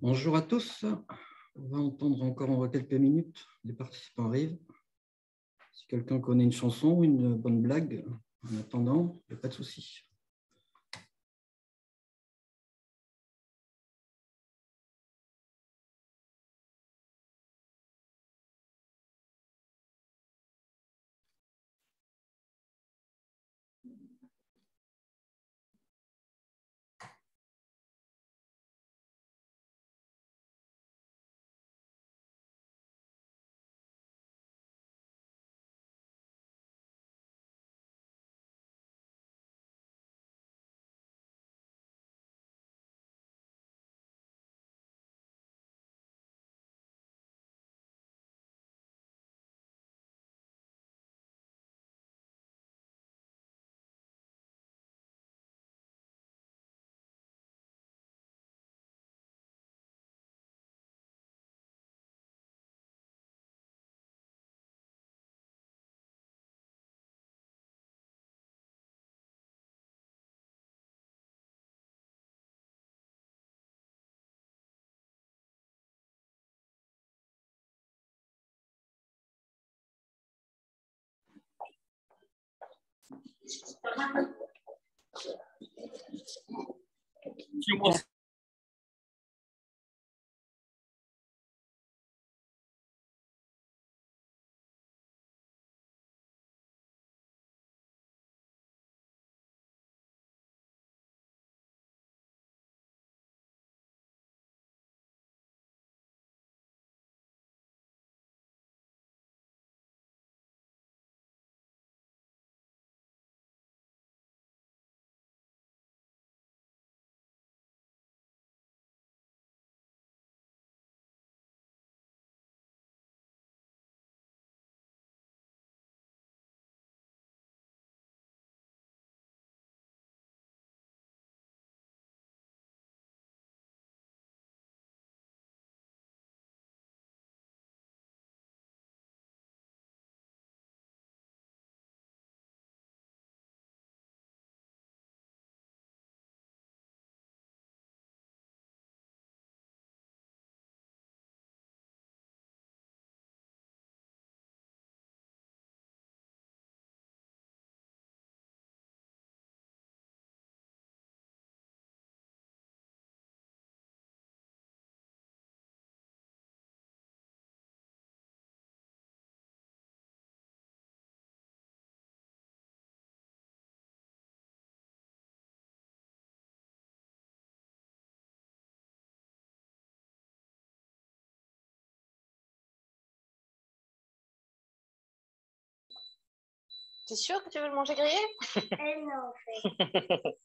Bonjour à tous. On va entendre encore en quelques minutes. Les participants arrivent. Si quelqu'un connaît une chanson ou une bonne blague, en attendant, il n'y a pas de souci. T'es sûr que tu veux le manger grillé? Non, en fait.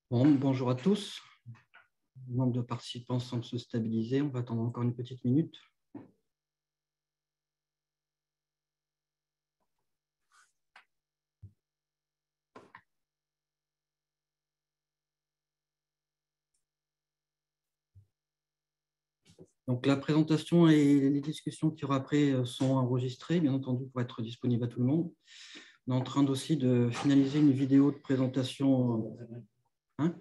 Bon, bonjour à tous. Le nombre de participants semble se stabiliser. On va attendre encore une petite minute. Donc, la présentation et les discussions qu'il y aura après sont enregistrées, bien entendu, pour être disponibles à tout le monde. On est en train aussi de finaliser une vidéo de présentation. Hein?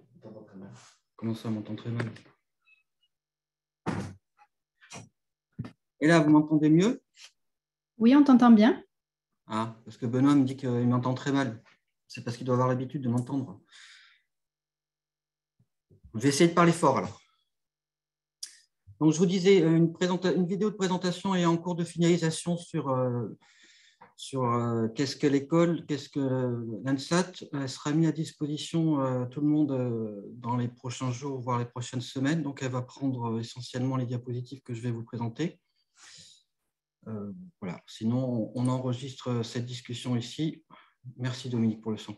Comment ça, on m'entend très mal? Et là, vous m'entendez mieux? Oui, on t'entend bien. Ah, parce que Benoît me dit qu'il m'entend très mal. C'est parce qu'il doit avoir l'habitude de m'entendre. Je vais essayer de parler fort alors. Donc, je vous disais, une vidéo de présentation est en cours de finalisation sur qu'est-ce que l'école, qu'est-ce que l'ANSAT. Elle sera mise à disposition tout le monde dans les prochains jours, voire les prochaines semaines. Donc, elle va prendre essentiellement les diapositives que je vais vous présenter. Voilà. Sinon, on enregistre cette discussion ici. Merci Dominique pour le son.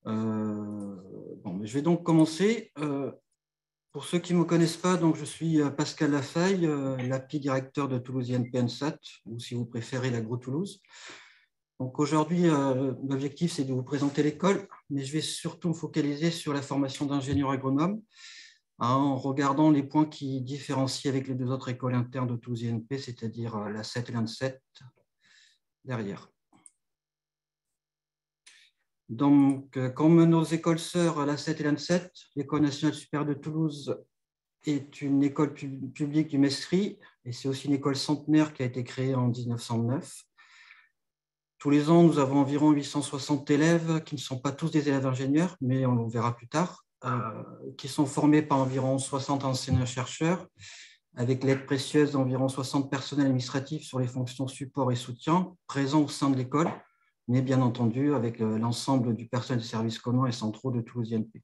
Mais je vais donc commencer. Pour ceux qui ne me connaissent pas, donc je suis Pascal Lafaille, l'API directeur de Toulouse INP ANSAT, ou si vous préférez l'Agro Toulouse. Donc aujourd'hui, l'objectif c'est de vous présenter l'école, mais je vais surtout me focaliser sur la formation d'ingénieurs agronomes, en regardant les points qui différencient avec les deux autres écoles internes de Toulouse INP, c'est-à-dire la 7 et l'ANSET derrière. Donc, comme nos écoles sœurs, la 7 et l'ANSET, l'École nationale supérieure de Toulouse est une école publique du Mescri, et c'est aussi une école centenaire qui a été créée en 1909. Tous les ans, nous avons environ 860 élèves, qui ne sont pas tous des élèves ingénieurs, mais on le verra plus tard, qui sont formés par environ 60 enseignants-chercheurs, avec l'aide précieuse d'environ 60 personnels administratifs sur les fonctions support et soutien, présents au sein de l'école, mais bien entendu avec l'ensemble du personnel des services communs et centraux de Toulouse INP.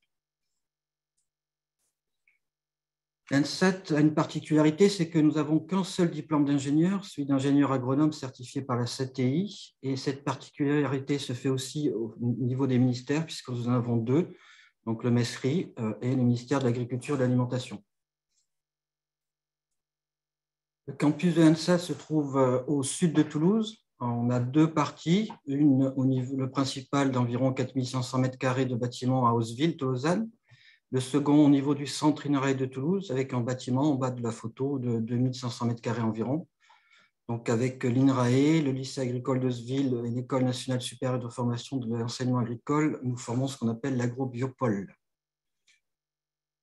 L'ANSAT a une particularité, c'est que nous n'avons qu'un seul diplôme d'ingénieur, celui d'ingénieur agronome certifié par la CTI, et cette particularité se fait aussi au niveau des ministères, puisque nous en avons deux, donc le MESRI et le ministère de l'Agriculture et de l'Alimentation. Le campus de l'ANSAT se trouve au sud de Toulouse. On a deux parties, une au niveau le principal d'environ 4500 m² de bâtiment à Hausseville, Tolosane. Le second au niveau du centre INRAE de Toulouse, avec un bâtiment en bas de la photo de 2500 m² environ. Donc avec l'INRAE, le lycée agricole d'Hausseville et l'École nationale supérieure de formation de l'enseignement agricole, nous formons ce qu'on appelle l'agrobiopole.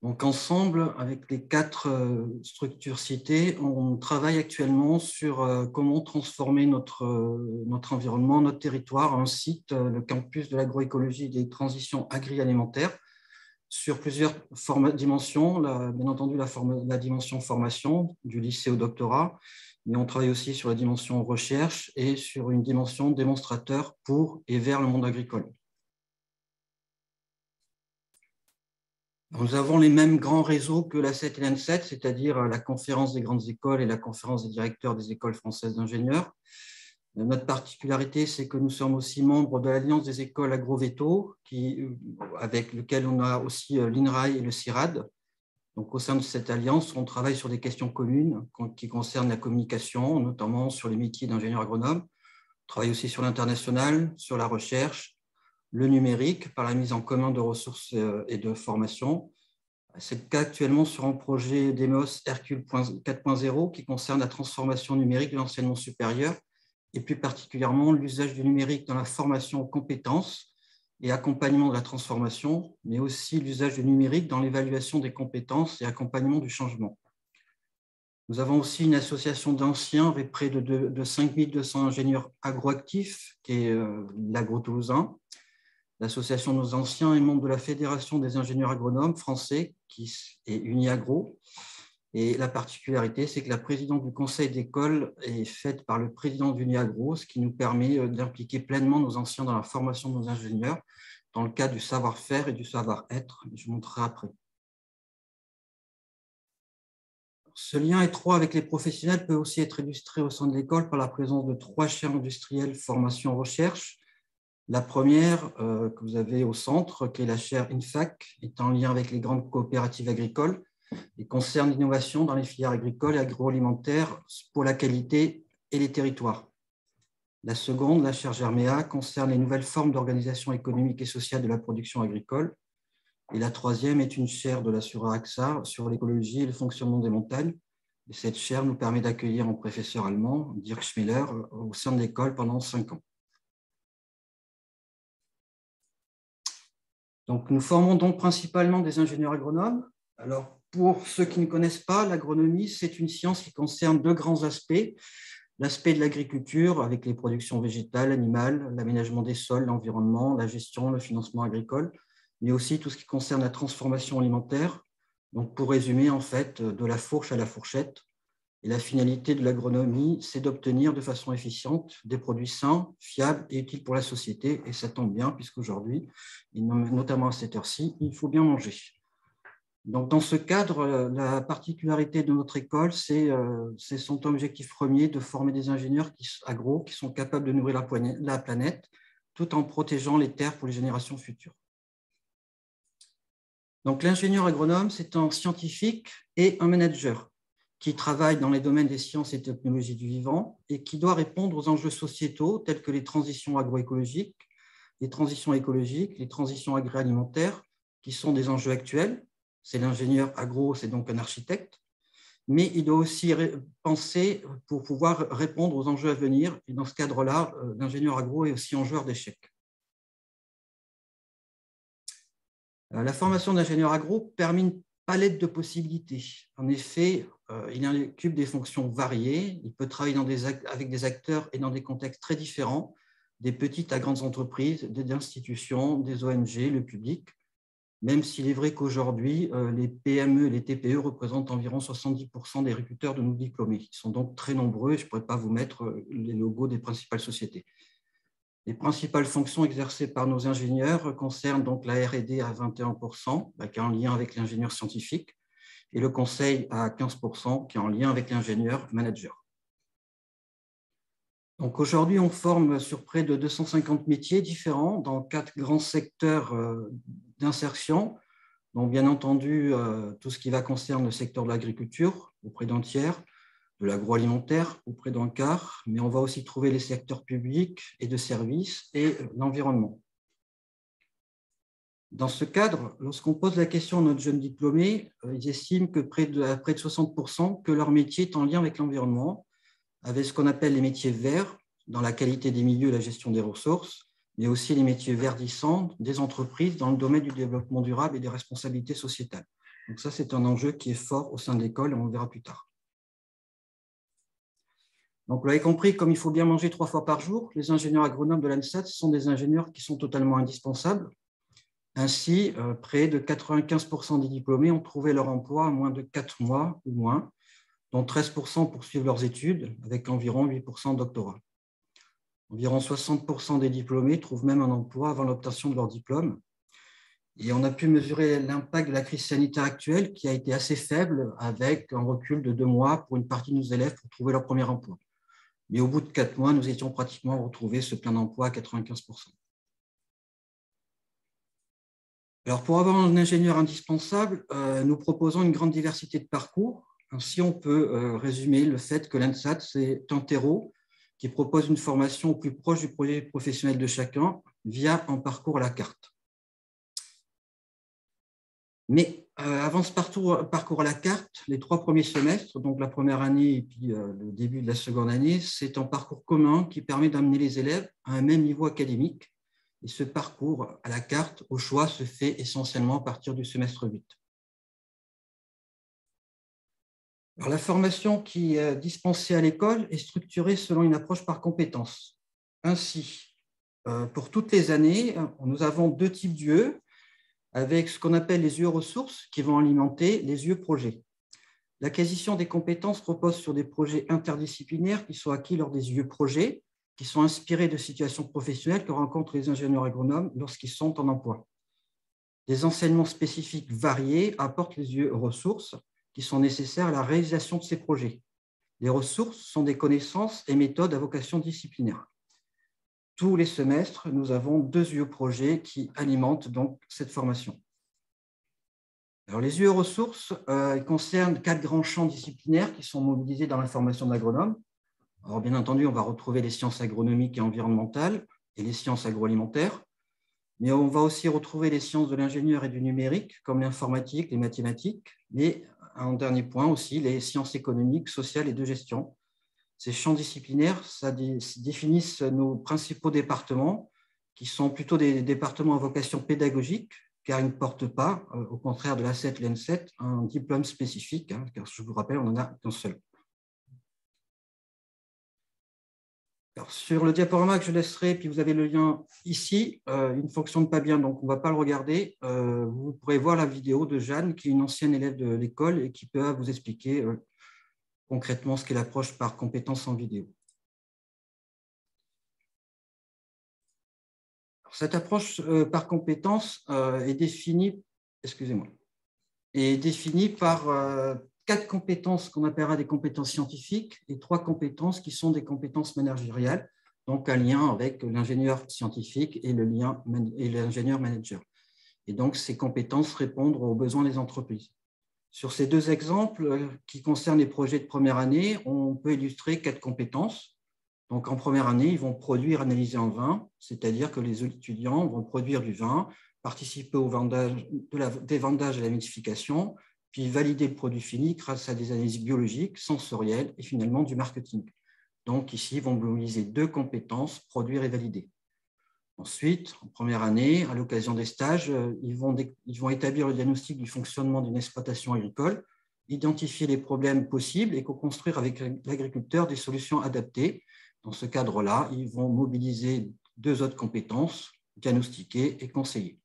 Donc ensemble, avec les quatre structures citées, on travaille actuellement sur comment transformer notre environnement, notre territoire, un site, le campus de l'agroécologie et des transitions agri-alimentaires, sur plusieurs dimensions, bien entendu la dimension formation, du lycée au doctorat, mais on travaille aussi sur la dimension recherche et sur une dimension démonstrateur pour et vers le monde agricole. Nous avons les mêmes grands réseaux que la 7 et l'ANSET, c'est-à-dire la conférence des grandes écoles et la conférence des directeurs des écoles françaises d'ingénieurs. Notre particularité, c'est que nous sommes aussi membres de l'Alliance des écoles agrovéto, avec lequel on a aussi l'INRAE et le CIRAD. Donc, au sein de cette alliance, on travaille sur des questions communes qui concernent la communication, notamment sur les métiers d'ingénieur agronome. On travaille aussi sur l'international, sur la recherche, le numérique, par la mise en commun de ressources et de formation. C'est le cas actuellement sur un projet DEMOS Hercule 4.0 qui concerne la transformation numérique de l'enseignement supérieur et plus particulièrement l'usage du numérique dans la formation aux compétences et accompagnement de la transformation, mais aussi l'usage du numérique dans l'évaluation des compétences et accompagnement du changement. Nous avons aussi une association d'anciens avec près de 5200 ingénieurs agroactifs, qui est l'Agro Toulousain. L'association de nos anciens est membre de la Fédération des ingénieurs agronomes français, qui est Uniagro. Et la particularité, c'est que la présidente du conseil d'école est faite par le président d'Uniagro, ce qui nous permet d'impliquer pleinement nos anciens dans la formation de nos ingénieurs, dans le cadre du savoir-faire et du savoir-être. Je vous montrerai après. Ce lien étroit avec les professionnels peut aussi être illustré au sein de l'école par la présence de 3 chaires industrielles formation-recherche. La première que vous avez au centre, qui est la chaire INFAC, est en lien avec les grandes coopératives agricoles et concerne l'innovation dans les filières agricoles et agroalimentaires pour la qualité et les territoires. La seconde, la chaire Germéa, concerne les nouvelles formes d'organisation économique et sociale de la production agricole. Et la troisième est une chaire de la SURA-AXA sur l'écologie et le fonctionnement des montagnes. Et cette chaire nous permet d'accueillir un professeur allemand, Dirk Schmiller, au sein de l'école pendant 5 ans. Donc, nous formons donc principalement des ingénieurs agronomes. Alors, pour ceux qui ne connaissent pas, l'agronomie, c'est une science qui concerne 2 grands aspects. l'aspect de l'agriculture avec les productions végétales, animales, l'aménagement des sols, l'environnement, la gestion, le financement agricole, mais aussi tout ce qui concerne la transformation alimentaire. Donc, pour résumer, en fait, de la fourche à la fourchette. Et la finalité de l'agronomie, c'est d'obtenir de façon efficiente des produits sains, fiables et utiles pour la société. Et ça tombe bien, puisqu'aujourd'hui, et notamment à cette heure-ci, il faut bien manger. Donc, dans ce cadre, la particularité de notre école, c'est son objectif premier de former des ingénieurs agro qui sont capables de nourrir la planète tout en protégeant les terres pour les générations futures. Donc, l'ingénieur agronome, c'est un scientifique et un manager qui travaille dans les domaines des sciences et technologies du vivant et qui doit répondre aux enjeux sociétaux tels que les transitions agroécologiques, les transitions écologiques, les transitions agroalimentaires, qui sont des enjeux actuels. C'est l'ingénieur agro, c'est donc un architecte, mais il doit aussi penser pour pouvoir répondre aux enjeux à venir. Et dans ce cadre-là, l'ingénieur agro est aussi un joueur d'échecs. La formation d'ingénieur agro permet une palette de possibilités. En effet, il occupe des fonctions variées. Il peut travailler avec des acteurs et dans des contextes très différents, des petites à grandes entreprises, des institutions, des ONG, le public, même s'il est vrai qu'aujourd'hui, les PME et les TPE représentent environ 70% des agriculteurs de nos diplômés. Ils sont donc très nombreux. Je ne pourrais pas vous mettre les logos des principales sociétés. Les principales fonctions exercées par nos ingénieurs concernent donc la R&D à 21%, qui est en lien avec l'ingénieur scientifique, et le conseil à 15%, qui est en lien avec l'ingénieur manager. Donc aujourd'hui, on forme sur près de 250 métiers différents dans 4 grands secteurs d'insertion. Donc bien entendu, tout ce qui va concerner le secteur de l'agriculture, auprès d'un tiers, de l'agroalimentaire auprès d'un quart, mais on va aussi trouver les secteurs publics et de services et l'environnement. Dans ce cadre, lorsqu'on pose la question à notre jeune diplômé, ils estiment que près de 60% que leur métier est en lien avec l'environnement, avec ce qu'on appelle les métiers verts, dans la qualité des milieux et la gestion des ressources, mais aussi les métiers verdissants des entreprises dans le domaine du développement durable et des responsabilités sociétales. Donc ça, c'est un enjeu qui est fort au sein de l'école et on le verra plus tard. Donc, vous l'avez compris, comme il faut bien manger 3 fois par jour, les ingénieurs agronomes de l'ANSAT sont des ingénieurs qui sont totalement indispensables. Ainsi, près de 95% des diplômés ont trouvé leur emploi en moins de 4 mois ou moins, dont 13% poursuivent leurs études, avec environ 8% de doctorat. Environ 60% des diplômés trouvent même un emploi avant l'obtention de leur diplôme. Et on a pu mesurer l'impact de la crise sanitaire actuelle, qui a été assez faible, avec un recul de 2 mois pour une partie de nos élèves pour trouver leur premier emploi. Mais au bout de 4 mois, nous étions pratiquement retrouvés ce plein d'emploi à 95%. Alors, pour avoir un ingénieur indispensable, nous proposons une grande diversité de parcours. Ainsi, on peut résumer le fait que l'ANSAT, c'est un terreau qui propose une formation au plus proche du projet professionnel de chacun via un parcours à la carte. Mais avant ce parcours à la carte, les 3 premiers semestres, donc la première année et puis le début de la seconde année, c'est un parcours commun qui permet d'amener les élèves à un même niveau académique. Et ce parcours à la carte, au choix, se fait essentiellement à partir du semestre 8. Alors, la formation qui est dispensée à l'école est structurée selon une approche par compétences. Ainsi, pour toutes les années, nous avons 2 types d'UE, avec ce qu'on appelle les UE ressources qui vont alimenter les UE projets. L'acquisition des compétences repose sur des projets interdisciplinaires qui sont acquis lors des UE projets, qui sont inspirés de situations professionnelles que rencontrent les ingénieurs agronomes lorsqu'ils sont en emploi. Des enseignements spécifiques variés apportent les UE ressources qui sont nécessaires à la réalisation de ces projets. Les ressources sont des connaissances et méthodes à vocation disciplinaire. Tous les semestres, nous avons 2 UE projets qui alimentent donc cette formation. Alors, les UE ressources concernent 4 grands champs disciplinaires qui sont mobilisés dans la formation d'agronome. Alors, bien entendu, on va retrouver les sciences agronomiques et environnementales et les sciences agroalimentaires, mais on va aussi retrouver les sciences de l'ingénieur et du numérique, comme l'informatique, les mathématiques, mais en dernier point aussi, les sciences économiques, sociales et de gestion. Ces champs disciplinaires, ça définissent nos principaux départements, qui sont plutôt des départements à vocation pédagogique, car ils ne portent pas, au contraire de l'A7 et l'N7, un diplôme spécifique, car je vous rappelle, on n'en a qu'un seul. Alors, sur le diaporama que je laisserai, puis vous avez le lien ici, il ne fonctionne pas bien, donc on ne va pas le regarder. Vous pourrez voir la vidéo de Jeanne, qui est une ancienne élève de l'école et qui peut vous expliquer concrètement ce qu'est l'approche par compétences en vidéo. Alors, cette approche par compétences est définie, excusez-moi, est définie par 4 compétences qu'on appellera des compétences scientifiques et 3 compétences qui sont des compétences managériales, donc un lien avec l'ingénieur scientifique et l'ingénieur manager. Et donc, ces compétences répondent aux besoins des entreprises. Sur ces 2 exemples qui concernent les projets de première année, on peut illustrer 4 compétences. Donc, en première année, ils vont produire, analyser en vin, c'est-à-dire que les étudiants vont produire du vin, participer au vendage, des vendages et à la vinification, puis valider le produit fini grâce à des analyses biologiques, sensorielles et finalement du marketing. Donc, ici, ils vont mobiliser 2 compétences, produire et valider. Ensuite, en première année, à l'occasion des stages, ils vont établir le diagnostic du fonctionnement d'une exploitation agricole, identifier les problèmes possibles et co-construire avec l'agriculteur des solutions adaptées. Dans ce cadre-là, ils vont mobiliser 2 autres compétences, diagnostiquer et conseiller.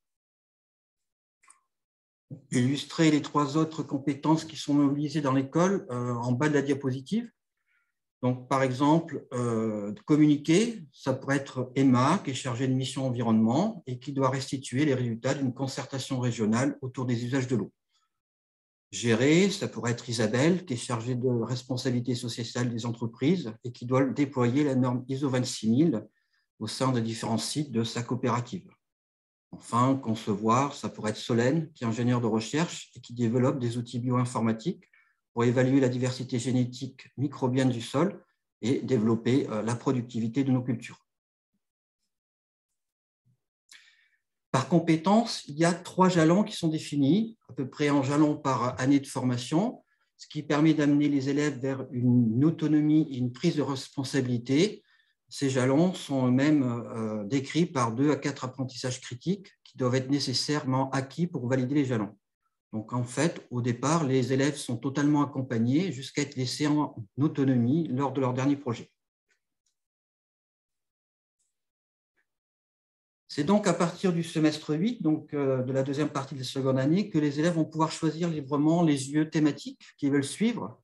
Illustrer les 3 autres compétences qui sont mobilisées dans l'école en bas de la diapositive. Donc, par exemple, communiquer, ça pourrait être Emma, qui est chargée de mission environnement et qui doit restituer les résultats d'une concertation régionale autour des usages de l'eau. Gérer, ça pourrait être Isabelle, qui est chargée de responsabilité sociale des entreprises et qui doit déployer la norme ISO 26000 au sein de différents sites de sa coopérative. Enfin, concevoir, ça pourrait être Solène, qui est ingénieure de recherche et qui développe des outils bioinformatiques pour évaluer la diversité génétique microbienne du sol et développer la productivité de nos cultures. Par compétence, il y a 3 jalons qui sont définis, à peu près un jalon par année de formation, ce qui permet d'amener les élèves vers une autonomie et une prise de responsabilité. Ces jalons sont eux-mêmes décrits par 2 à 4 apprentissages critiques qui doivent être nécessairement acquis pour valider les jalons. Donc, en fait, au départ, les élèves sont totalement accompagnés jusqu'à être laissés en autonomie lors de leur dernier projet. C'est donc à partir du semestre 8, donc de la deuxième partie de la seconde année, que les élèves vont pouvoir choisir librement les UE thématiques qu'ils veulent suivre,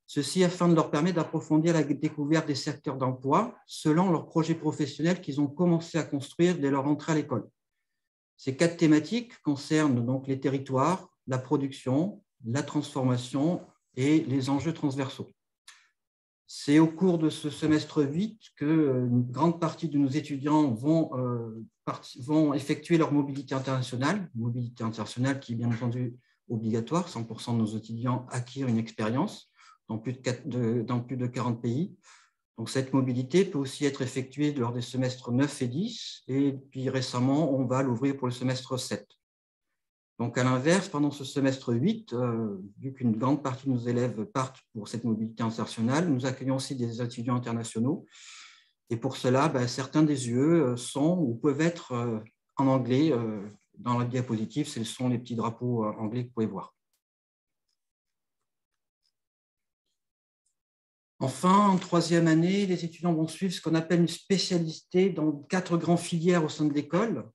ceci afin de leur permettre d'approfondir la découverte des secteurs d'emploi selon leurs projets professionnels qu'ils ont commencé à construire dès leur entrée à l'école. Ces 4 thématiques concernent donc les territoires, la production, la transformation et les enjeux transversaux. C'est au cours de ce semestre 8 qu'une grande partie de nos étudiants vont effectuer leur mobilité internationale qui est bien entendu obligatoire. 100% de nos étudiants acquièrent une expérience dans plus de 40 pays. Donc, cette mobilité peut aussi être effectuée lors des semestres 9 et 10, et puis récemment, on va l'ouvrir pour le semestre 7. Donc, à l'inverse, pendant ce semestre 8, vu qu'une grande partie de nos élèves partent pour cette mobilité internationale, nous accueillons aussi des étudiants internationaux. Et pour cela, certains des UE sont ou peuvent être en anglais. Dans la diapositive, ce sont les petits drapeaux anglais que vous pouvez voir. Enfin, en 3e année, les étudiants vont suivre ce qu'on appelle une spécialité dans 4 grandes filières au sein de l'école.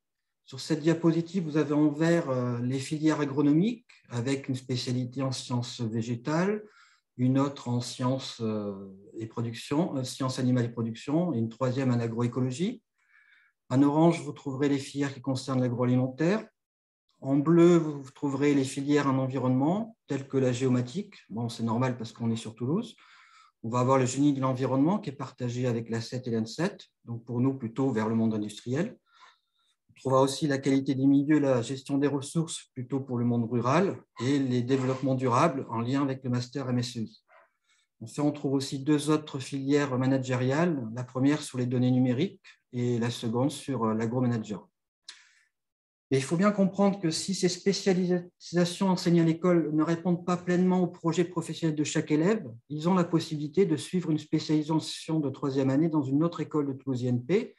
Sur cette diapositive, vous avez en vert les filières agronomiques avec une spécialité en sciences végétales, une autre en sciences sciences animales et production, et une 3e en agroécologie. En orange, vous trouverez les filières qui concernent l'agroalimentaire. En bleu, vous trouverez les filières en environnement, telles que la géomatique. Bon, c'est normal parce qu'on est sur Toulouse. On va avoir le génie de l'environnement qui est partagé avec l'A7 et l'A7, donc pour nous plutôt vers le monde industriel. On trouvera aussi la qualité des milieux, la gestion des ressources plutôt pour le monde rural et les développements durables en lien avec le master MSEI. Enfin, on trouve aussi 2 autres filières managériales, la première sur les données numériques et la seconde sur l'agro-manager. Et il faut bien comprendre que si ces spécialisations enseignées à l'école ne répondent pas pleinement au projet professionnel de chaque élève, ils ont la possibilité de suivre une spécialisation de 3e année dans une autre école de Toulouse INP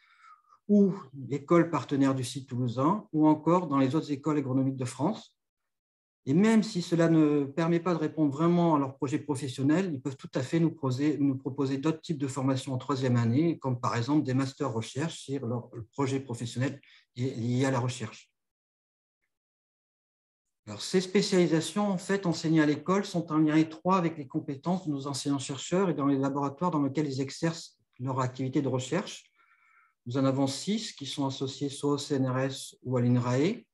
ou l'école partenaire du site toulousain ou encore dans les autres écoles agronomiques de France. Et même si cela ne permet pas de répondre vraiment à leur projet professionnel, ils peuvent tout à fait nous proposer d'autres types de formations en troisième année, comme par exemple des masters recherche sur leur projet professionnel lié à la recherche. Alors, ces spécialisations, en fait, enseignées à l'école, sont en lien étroit avec les compétences de nos enseignants-chercheurs et dans les laboratoires dans lesquels ils exercent leur activité de recherche. Nous en avons 6 qui sont associés soit au CNRS ou à l'INRAE.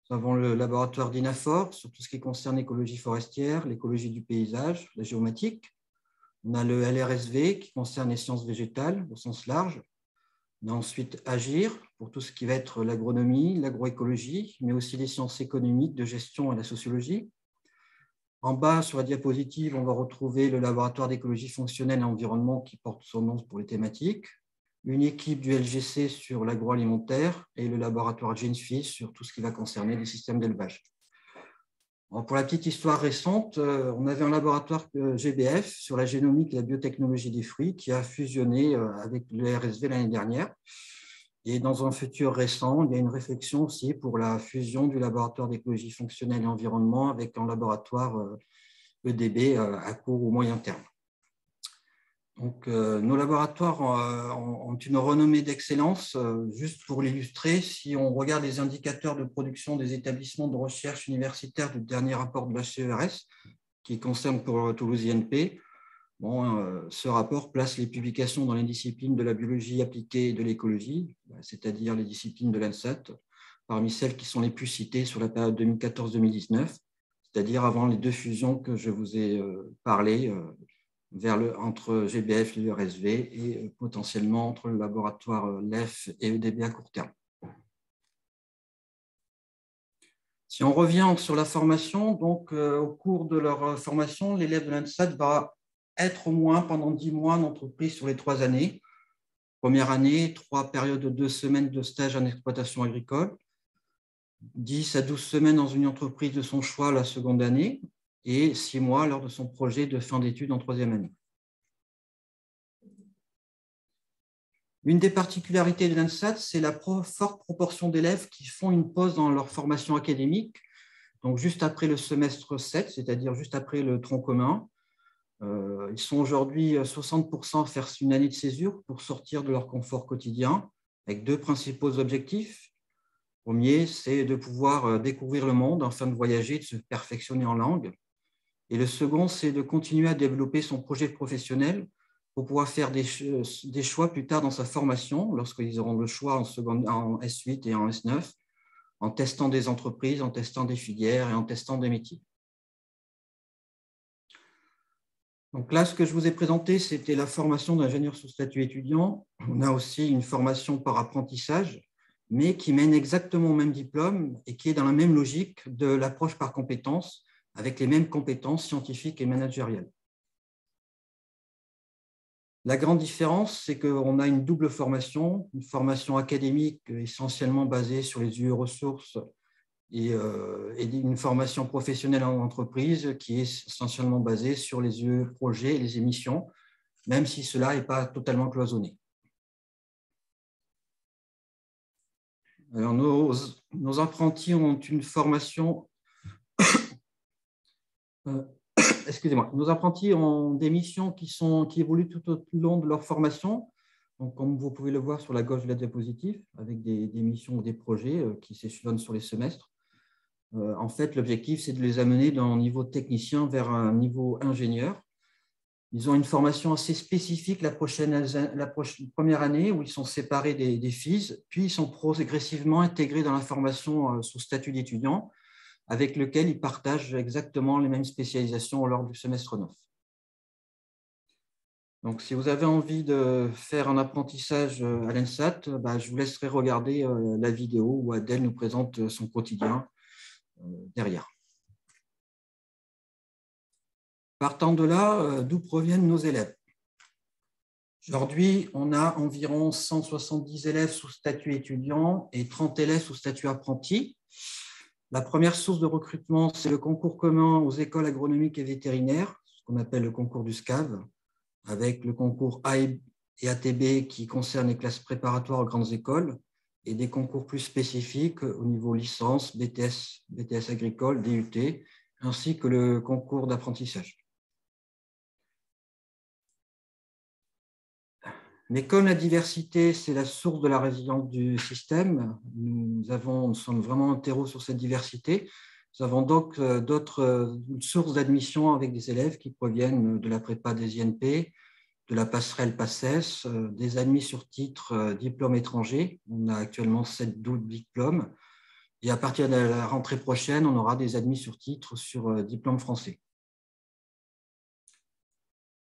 Nous avons le laboratoire d'INAFOR sur tout ce qui concerne l'écologie forestière, l'écologie du paysage, la géomatique. On a le LRSV qui concerne les sciences végétales au sens large. On a ensuite AGIR pour tout ce qui va être l'agronomie, l'agroécologie, mais aussi les sciences économiques, de gestion et la sociologie. En bas, sur la diapositive, on va retrouver le laboratoire d'écologie fonctionnelle et environnement qui porte son nom pour les thématiques, une équipe du LGC sur l'agroalimentaire et le laboratoire GENFI sur tout ce qui va concerner les systèmes d'élevage. Pour la petite histoire récente, on avait un laboratoire GBF sur la génomique et la biotechnologie des fruits qui a fusionné avec le RSV l'année dernière. Et dans un futur récent, il y a une réflexion aussi pour la fusion du laboratoire d'écologie fonctionnelle et environnement avec un laboratoire EDB à court ou moyen terme. Donc, nos laboratoires ont une renommée d'excellence. Juste pour l'illustrer, si on regarde les indicateurs de production des établissements de recherche universitaire du dernier rapport de l'HCERS, qui concerne pour Toulouse INP, ce rapport place les publications dans les disciplines de la biologie appliquée et de l'écologie, c'est-à-dire les disciplines de l'ANSAT, parmi celles qui sont les plus citées sur la période 2014-2019, c'est-à-dire avant les 2 fusions que je vous ai parlé, entre GBF et l'URSV et potentiellement entre le laboratoire LEF et EDB à court terme. Si on revient sur la formation, donc au cours de leur formation, l'élève de l'ANSAT va être au moins pendant 10 mois en entreprise sur les 3 années. Première année, 3 périodes de 2 semaines de stage en exploitation agricole, 10 à 12 semaines dans une entreprise de son choix la seconde année et 6 mois lors de son projet de fin d'études en 3e année. Une des particularités de l'ANSAT, c'est la forte proportion d'élèves qui font une pause dans leur formation académique, donc juste après le semestre 7, c'est-à-dire juste après le tronc commun. Ils sont aujourd'hui 60% à faire une année de césure pour sortir de leur confort quotidien, avec 2 principaux objectifs. Le premier, c'est de pouvoir découvrir le monde afin de voyager, de se perfectionner en langue. Et le second, c'est de continuer à développer son projet professionnel pour pouvoir faire des choix plus tard dans sa formation, lorsqu'ils auront le choix en S8 et en S9, en testant des entreprises, en testant des filières et en testant des métiers. Donc là, ce que je vous ai présenté, c'était la formation d'ingénieur sous statut étudiant. On a aussi une formation par apprentissage, mais qui mène exactement au même diplôme et qui est dans la même logique de l'approche par compétences, avec les mêmes compétences scientifiques et managériales. La grande différence, c'est qu'on a une double formation, une formation académique essentiellement basée sur les UE ressources et une formation professionnelle en entreprise qui est essentiellement basée sur les UE projets et les émissions, même si cela n'est pas totalement cloisonné. Alors, nos apprentis ont une formation... Excusez-moi, nos apprentis ont des missions qui évoluent tout au long de leur formation. Donc, comme vous pouvez le voir sur la gauche de la diapositive, avec des missions ou des projets qui s'échelonnent sur les semestres. En fait, l'objectif, c'est de les amener d'un niveau technicien vers un niveau ingénieur. Ils ont une formation assez spécifique la première année où ils sont séparés des FIS, puis ils sont progressivement intégrés dans la formation sous statut d'étudiant, avec lequel ils partagent exactement les mêmes spécialisations lors du semestre 9. Donc, si vous avez envie de faire un apprentissage à l'ENSAT, je vous laisserai regarder la vidéo où Adèle nous présente son quotidien derrière. Partant de là, d'où proviennent nos élèves? Aujourd'hui, on a environ 170 élèves sous statut étudiant et 30 élèves sous statut apprenti. La première source de recrutement, c'est le concours commun aux écoles agronomiques et vétérinaires, ce qu'on appelle le concours du SCAV, avec le concours AEB et ATB qui concerne les classes préparatoires aux grandes écoles, et des concours plus spécifiques au niveau licence, BTS, BTS agricole, DUT, ainsi que le concours d'apprentissage. Mais comme la diversité, c'est la source de la résilience du système, nous sommes vraiment un terreau sur cette diversité. Nous avons donc d'autres sources d'admission avec des élèves qui proviennent de la prépa des INP, de la passerelle PACES, des admis sur titre diplôme étranger. On a actuellement 7-12 diplômes. Et à partir de la rentrée prochaine, on aura des admis sur titre sur diplôme français.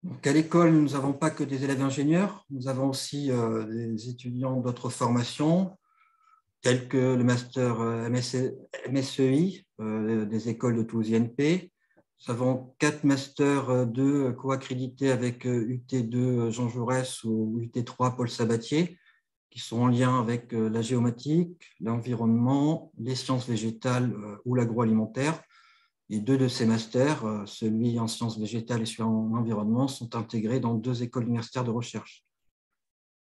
Donc à l'école, nous n'avons pas que des élèves ingénieurs, nous avons aussi des étudiants d'autres formations, tels que le master MSEI des écoles de Toulouse INP. Nous avons 4 masters 2 co-accrédités avec UT2 Jean Jaurès ou UT3 Paul Sabatier, qui sont en lien avec la géomatique, l'environnement, les sciences végétales ou l'agroalimentaire. Et 2 de ces masters, celui en sciences végétales et celui en environnement, sont intégrés dans 2 écoles universitaires de recherche.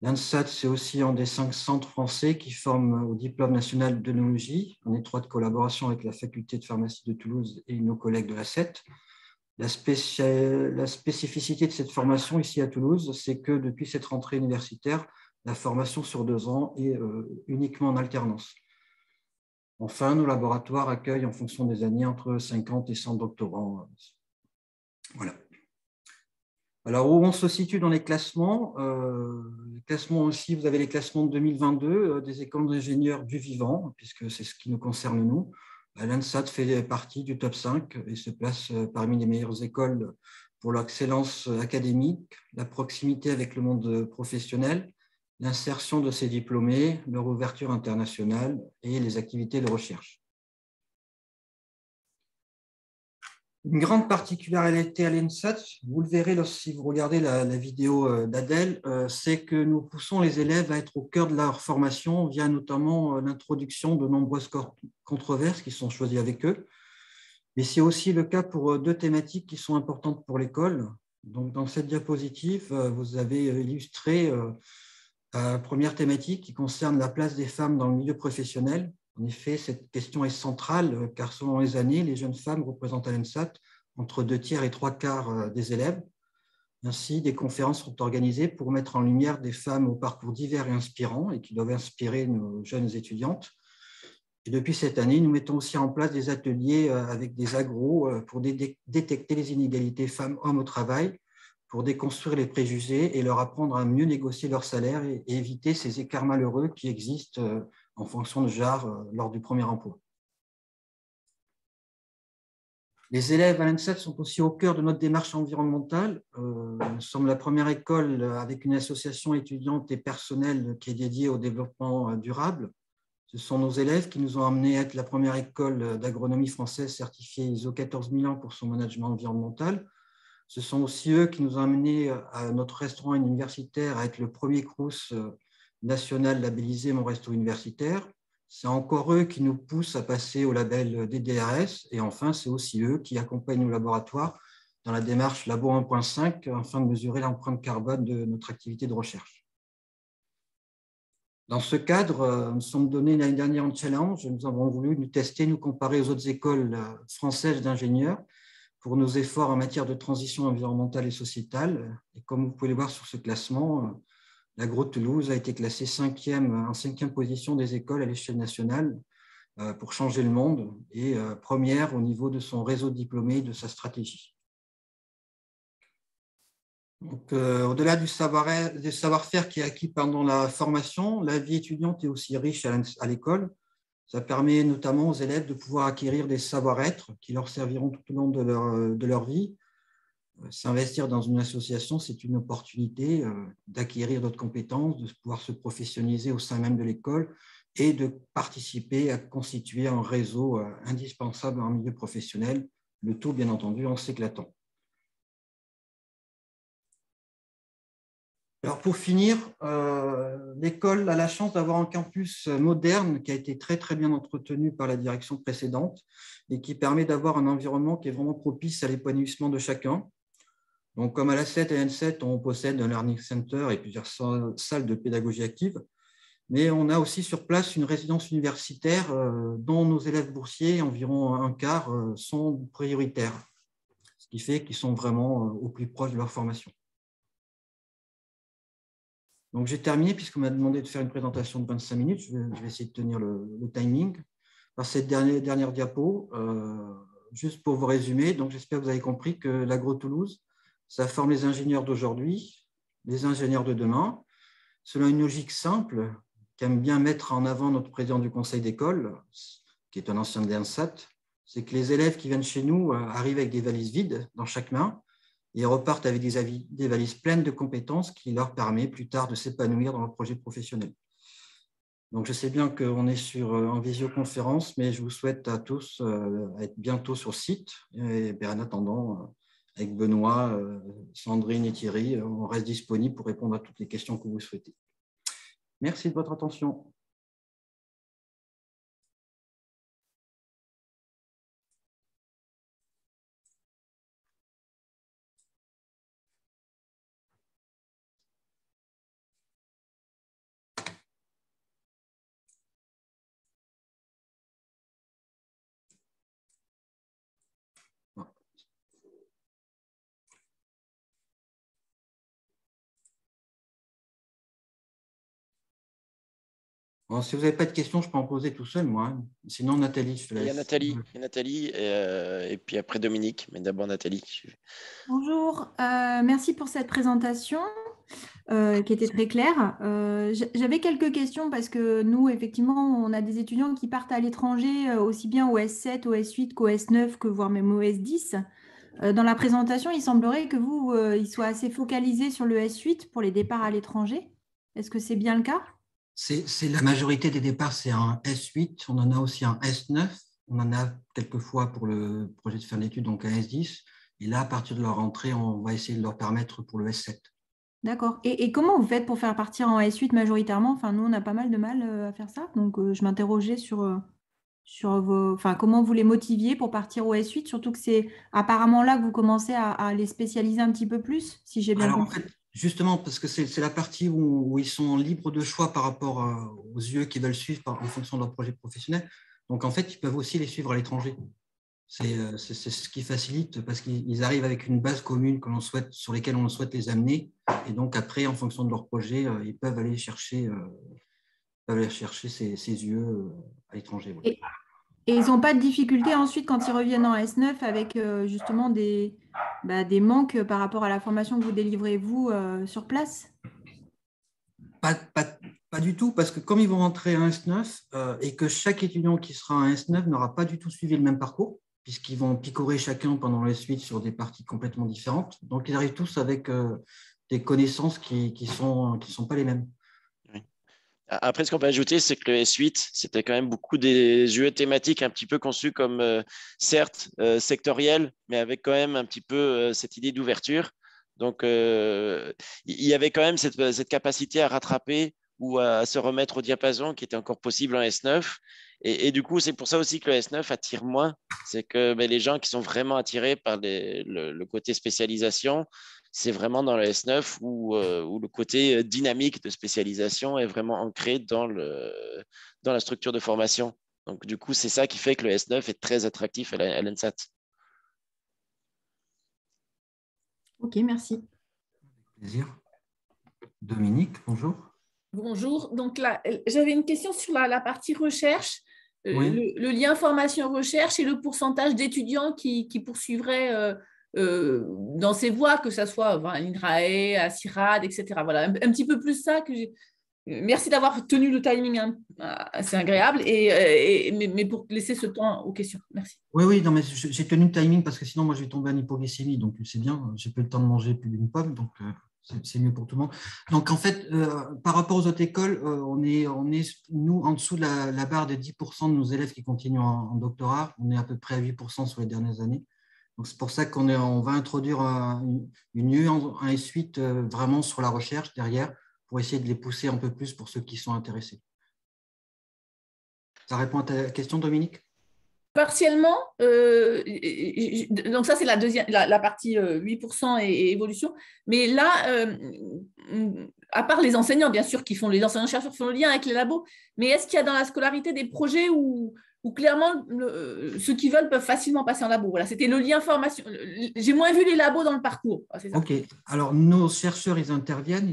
L'ANSAT, c'est aussi un des 5 centres français qui forment au diplôme national d'œnologie, en étroite collaboration avec la faculté de pharmacie de Toulouse et nos collègues de la CET. La spécificité de cette formation ici à Toulouse, c'est que depuis cette rentrée universitaire, la formation sur 2 ans est uniquement en alternance. Enfin, nos laboratoires accueillent en fonction des années entre 50 et 100 doctorants. Voilà. Alors, où on se situe dans les classements aussi, vous avez les classements de 2022 des écoles d'ingénieurs du vivant, puisque c'est ce qui nous concerne nous. L'ANSAT fait partie du top 5 et se place parmi les meilleures écoles pour l'excellence académique, la proximité avec le monde professionnel, l'insertion de ces diplômés, leur ouverture internationale et les activités de recherche. Une grande particularité à l'ENSAT, vous le verrez si vous regardez la vidéo d'Adèle, c'est que nous poussons les élèves à être au cœur de leur formation via notamment l'introduction de nombreuses controverses qui sont choisies avec eux. Mais c'est aussi le cas pour 2 thématiques qui sont importantes pour l'école. Donc, dans cette diapositive, vous avez illustré la première thématique qui concerne la place des femmes dans le milieu professionnel. En effet, cette question est centrale car selon les années, les jeunes femmes représentent à l'ENSAT entre 2/3 et 3/4 des élèves. Ainsi, des conférences sont organisées pour mettre en lumière des femmes au parcours divers et inspirants et qui doivent inspirer nos jeunes étudiantes. Et depuis cette année, nous mettons aussi en place des ateliers avec des agros pour détecter les inégalités femmes-hommes au travail, pour déconstruire les préjugés et leur apprendre à mieux négocier leur salaire et éviter ces écarts malheureux qui existent en fonction de genre lors du premier emploi. Les élèves à l'ANSAT sont aussi au cœur de notre démarche environnementale. Nous sommes la première école avec une association étudiante et personnelle qui est dédiée au développement durable. Ce sont nos élèves qui nous ont amenés à être la première école d'agronomie française certifiée ISO 14001 pour son management environnemental. Ce sont aussi eux qui nous ont amenés à notre restaurant universitaire à être le premier Crous national labellisé Mon Resto Universitaire. C'est encore eux qui nous poussent à passer au label DDRS. Et enfin, c'est aussi eux qui accompagnent nos laboratoires dans la démarche Labo 1.5 afin de mesurer l'empreinte carbone de notre activité de recherche. Dans ce cadre, nous sommes donnés l'année dernière un challenge. Nous avons voulu nous tester, nous comparer aux autres écoles françaises d'ingénieurs pour nos efforts en matière de transition environnementale et sociétale. Et comme vous pouvez le voir sur ce classement, l'Agro de Toulouse a été classée en 5e position des écoles à l'échelle nationale pour changer le monde et première au niveau de son réseau diplômé et de sa stratégie. Au-delà du savoir-faire qui est acquis pendant la formation, la vie étudiante est aussi riche à l'école. Ça permet notamment aux élèves de pouvoir acquérir des savoir-être qui leur serviront tout au long de leur vie. S'investir dans une association, c'est une opportunité d'acquérir d'autres compétences, de pouvoir se professionnaliser au sein même de l'école et de participer à constituer un réseau indispensable en milieu professionnel, le tout bien entendu en s'éclatant. Alors pour finir, l'école a la chance d'avoir un campus moderne qui a été très bien entretenu par la direction précédente et qui permet d'avoir un environnement qui est vraiment propice à l'épanouissement de chacun. Donc, comme à la CET et à l'N7, on possède un Learning Center et plusieurs salles de pédagogie active. Mais on a aussi sur place une résidence universitaire dont nos élèves boursiers, environ un quart, sont prioritaires, ce qui fait qu'ils sont vraiment au plus proche de leur formation. Donc, j'ai terminé, puisqu'on m'a demandé de faire une présentation de 25 minutes. Je vais essayer de tenir le timing. Par cette dernière diapo, juste pour vous résumer, donc j'espère que vous avez compris que l'Agro-Toulouse, ça forme les ingénieurs d'aujourd'hui, les ingénieurs de demain, selon une logique simple qu'aime bien mettre en avant notre président du conseil d'école, qui est un ancien de l'ENSAT, c'est que les élèves qui viennent chez nous arrivent avec des valises vides dans chaque main et repartent avec des valises pleines de compétences qui leur permettent plus tard de s'épanouir dans leur projet professionnel. Donc, je sais bien qu'on est en visioconférence, mais je vous souhaite à tous être bientôt sur site. Et en attendant, avec Benoît, Sandrine et Thierry, on reste disponible pour répondre à toutes les questions que vous souhaitez. Merci de votre attention. Bon, si vous n'avez pas de questions, je peux en poser tout seul, moi. Sinon, Nathalie, je te laisse. Il y a Nathalie et puis après Dominique, mais d'abord Nathalie. Bonjour, merci pour cette présentation qui était très claire. J'avais quelques questions parce que nous, effectivement, on a des étudiants qui partent à l'étranger, aussi bien au S7, au S8 qu'au S9, que voire même au S10. Dans la présentation, il semblerait que vous, il soit assez focalisé sur le S8 pour les départs à l'étranger. Est-ce que c'est bien le cas? C'est la majorité des départs, c'est un S8. On en a aussi un S9. On en a quelquefois pour le projet de fin d'études, donc un S10. Et là, à partir de leur rentrée, on va essayer de leur permettre pour le S7. D'accord. Et comment vous faites pour faire partir en S8 majoritairement? Enfin, nous, on a pas mal de mal à faire ça. Donc, je m'interrogeais sur enfin, comment vous les motiviez pour partir au S8, surtout que c'est apparemment là que vous commencez à les spécialiser un petit peu plus, si j'ai bien compris. En fait, justement, parce que c'est la partie où ils sont libres de choix par rapport aux yeux qu'ils veulent suivre en fonction de leur projet professionnel. Donc, en fait, ils peuvent aussi les suivre à l'étranger. C'est ce qui facilite parce qu'ils arrivent avec une base commune sur lesquelles on souhaite les amener. Et donc, après, en fonction de leur projet, ils peuvent aller chercher ces yeux à l'étranger. Et ils n'ont pas de difficulté ensuite quand ils reviennent en S9 avec justement des manques par rapport à la formation que vous délivrez, vous, sur place? Pas du tout, parce que comme ils vont rentrer en S9 et que chaque étudiant qui sera en S9 n'aura pas du tout suivi le même parcours, puisqu'ils vont picorer chacun pendant la suite sur des parties complètement différentes. Donc, ils arrivent tous avec des connaissances qui sont pas les mêmes. Oui. Après, ce qu'on peut ajouter, c'est que le S8, c'était quand même beaucoup des jeux thématiques un petit peu conçus comme, certes, sectoriels, mais avec quand même un petit peu cette idée d'ouverture. Donc, il y avait quand même cette capacité à rattraper ou à se remettre au diapason qui était encore possible en S9. Et du coup, c'est pour ça aussi que le S9 attire moins. C'est que les gens qui sont vraiment attirés par le côté spécialisation, c'est vraiment dans le S9 où le côté dynamique de spécialisation est vraiment ancré dans la structure de formation. Donc, du coup, c'est ça qui fait que le S9 est très attractif à l'ENSAT. Ok, merci. Avec plaisir. Dominique, bonjour. Bonjour. Donc là, j'avais une question sur la partie recherche, Oui. le lien formation-recherche et le pourcentage d'étudiants qui poursuivraient dans ces voies, que ce soit à l'INRAE, à CIRAD, etc. Voilà, un petit peu plus ça que j'ai. Merci d'avoir tenu le timing assez agréable, mais pour laisser ce temps aux questions. Merci. Oui, non, mais j'ai tenu le timing parce que sinon, moi, je vais tomber en hypoglycémie. Donc, c'est bien, j'ai pas eu le temps de manger plus d'une pomme. Donc, c'est mieux pour tout le monde. Donc, en fait, par rapport aux autres écoles, on est, nous, en dessous de la barre de 10% de nos élèves qui continuent en doctorat. On est à peu près à 8% sur les dernières années. Donc, c'est pour ça on va introduire une UE, un S8 vraiment sur la recherche derrière pour essayer de les pousser un peu plus pour ceux qui sont intéressés. Ça répond à ta question, Dominique? Partiellement, donc ça c'est la partie 8% et évolution, mais là, à part les enseignants, bien sûr, les enseignants-chercheurs font le lien avec les labos, mais est-ce qu'il y a dans la scolarité des projets où clairement ceux qui veulent peuvent facilement passer en labo? Voilà, c'était le lien formation. J'ai moins vu les labos dans le parcours. C'est ça. Ok, alors nos chercheurs, ils interviennent